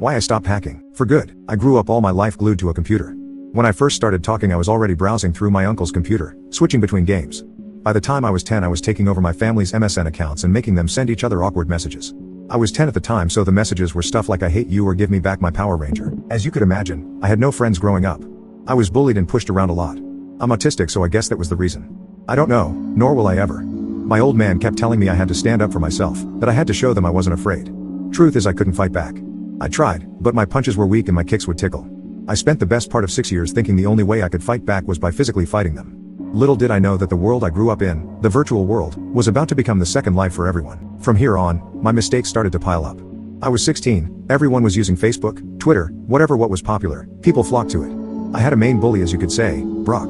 Why I stopped hacking. For good. I grew up all my life glued to a computer. When I first started talking I was already browsing through my uncle's computer, switching between games. By the time I was 10 I was taking over my family's MSN accounts and making them send each other awkward messages. I was 10 at the time, so the messages were stuff like "I hate you" or "Give me back my Power Ranger." As you could imagine, I had no friends growing up. I was bullied and pushed around a lot. I'm autistic, so I guess that was the reason. I don't know, nor will I ever. My old man kept telling me I had to stand up for myself, that I had to show them I wasn't afraid. Truth is I couldn't fight back. I tried, but my punches were weak and my kicks would tickle. I spent the best part of 6 years thinking the only way I could fight back was by physically fighting them. Little did I know that the world I grew up in, the virtual world, was about to become the second life for everyone. From here on, my mistakes started to pile up. I was 16, everyone was using Facebook, Twitter, whatever what was popular, people flocked to it. I had a main bully, as you could say, Brock.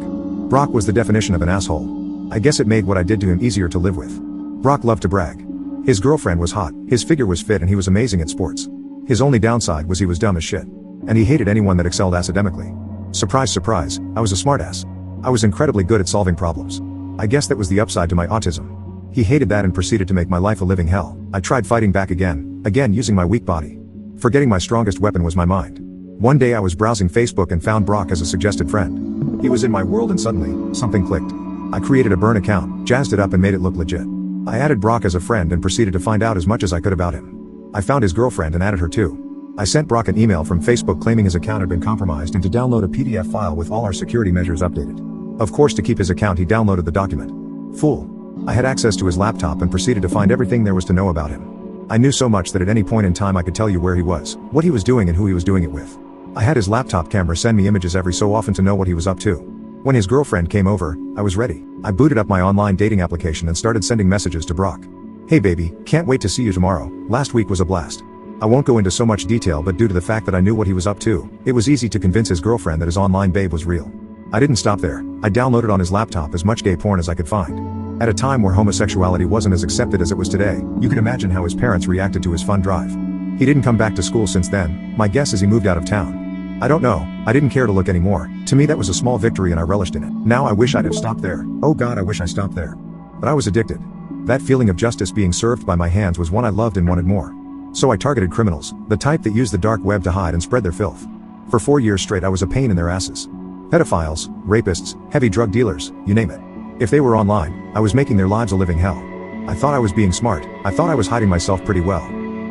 Brock was the definition of an asshole. I guess it made what I did to him easier to live with. Brock loved to brag. His girlfriend was hot, his figure was fit, and he was amazing at sports. His only downside was he was dumb as shit. And he hated anyone that excelled academically. Surprise, surprise, I was a smartass. I was incredibly good at solving problems. I guess that was the upside to my autism. He hated that and proceeded to make my life a living hell. I tried fighting back again using my weak body. Forgetting my strongest weapon was my mind. One day I was browsing Facebook and found Brock as a suggested friend. He was in my world and suddenly, something clicked. I created a burn account, jazzed it up and made it look legit. I added Brock as a friend and proceeded to find out as much as I could about him. I found his girlfriend and added her too. I sent Brock an email from Facebook claiming his account had been compromised and to download a PDF file with all our security measures updated. Of course, to keep his account he downloaded the document. Fool. I had access to his laptop and proceeded to find everything there was to know about him. I knew so much that at any point in time I could tell you where he was, what he was doing and who he was doing it with. I had his laptop camera send me images every so often to know what he was up to. When his girlfriend came over, I was ready. I booted up my online dating application and started sending messages to Brock. "Hey baby, can't wait to see you tomorrow. Last week was a blast." I won't go into so much detail, but due to the fact that I knew what he was up to, it was easy to convince his girlfriend that his online babe was real. I didn't stop there. I downloaded on his laptop as much gay porn as I could find. At a time where homosexuality wasn't as accepted as it was today, you can imagine how his parents reacted to his fun drive. He didn't come back to school since then. My guess is he moved out of town. I don't know, I didn't care to look anymore. To me that was a small victory and I relished in it. Now I wish I'd have stopped there. Oh God, I wish I stopped there. But I was addicted. That feeling of justice being served by my hands was one I loved and wanted more. So I targeted criminals, the type that use the dark web to hide and spread their filth. For 4 years straight I was a pain in their asses. Pedophiles, rapists, heavy drug dealers, you name it. If they were online, I was making their lives a living hell. I thought I was being smart, I thought I was hiding myself pretty well.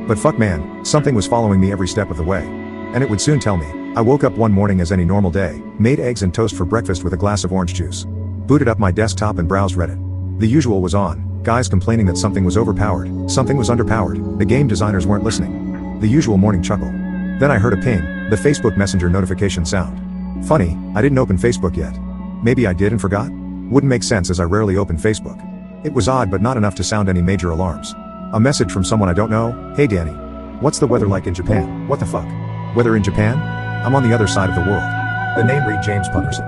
But fuck man, something was following me every step of the way. And it would soon tell me. I woke up one morning as any normal day, made eggs and toast for breakfast with a glass of orange juice. Booted up my desktop and browsed Reddit. The usual was on, guys complaining that something was overpowered, something was underpowered, the game designers weren't listening. The usual morning chuckle. Then I heard a ping, the Facebook Messenger notification sound. Funny, I didn't open Facebook yet. Maybe I did and forgot? Wouldn't make sense as I rarely open Facebook. It was odd but not enough to sound any major alarms. A message from someone I don't know. "Hey Danny. What's the weather like in Japan?" What the fuck? Weather in Japan? I'm on the other side of the world. The name read James Punderson.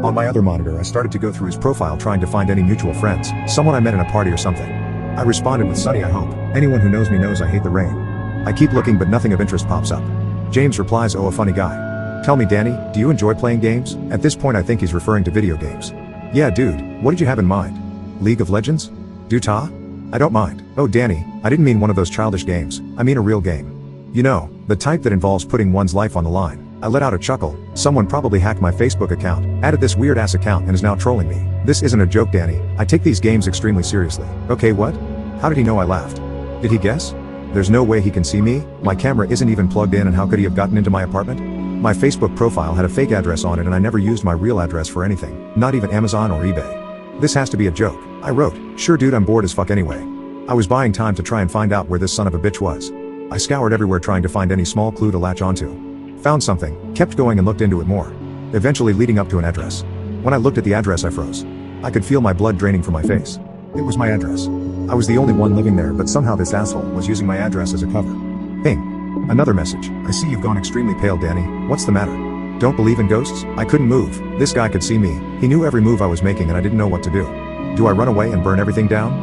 On my other monitor I started to go through his profile trying to find any mutual friends, someone I met in a party or something. I responded with "Sunny I hope. Anyone who knows me knows I hate the rain." I keep looking but nothing of interest pops up. James replies, "Oh, a funny guy. Tell me Danny, do you enjoy playing games?" At this point I think he's referring to video games. "Yeah dude, what did you have in mind? League of Legends? Dota? I don't mind." "Oh Danny, I didn't mean one of those childish games, I mean a real game. You know, the type that involves putting one's life on the line." I let out a chuckle. Someone probably hacked my Facebook account, added this weird ass account and is now trolling me. This isn't a joke Danny, I take these games extremely seriously. Okay what? How did he know I laughed? Did he guess? There's no way he can see me, my camera isn't even plugged in and how could he have gotten into my apartment? My Facebook profile had a fake address on it and I never used my real address for anything, not even Amazon or eBay. This has to be a joke. I wrote, "Sure dude, I'm bored as fuck anyway." I was buying time to try and find out where this son of a bitch was. I scoured everywhere trying to find any small clue to latch onto. Found something, kept going and looked into it more. Eventually leading up to an address. When I looked at the address I froze. I could feel my blood draining from my face. It was my address. I was the only one living there but somehow this asshole was using my address as a cover. Ping. Another message. "I see you've gone extremely pale Danny, what's the matter? Don't believe in ghosts?" I couldn't move, this guy could see me, he knew every move I was making and I didn't know what to do. Do I run away and burn everything down?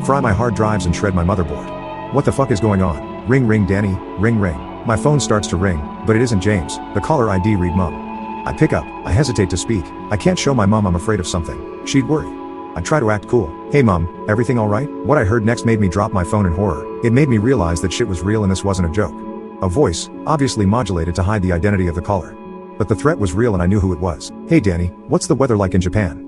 Fry my hard drives and shred my motherboard? What the fuck is going on? Ring ring Danny, ring ring. My phone starts to ring, but it isn't James, the caller ID read Mum. I pick up, I hesitate to speak, I can't show my mom I'm afraid of something, she'd worry. I try to act cool. "Hey mom, everything alright?" What I heard next made me drop my phone in horror. It made me realize that shit was real and this wasn't a joke. A voice, obviously modulated to hide the identity of the caller. But the threat was real and I knew who it was. "Hey Danny, what's the weather like in Japan?"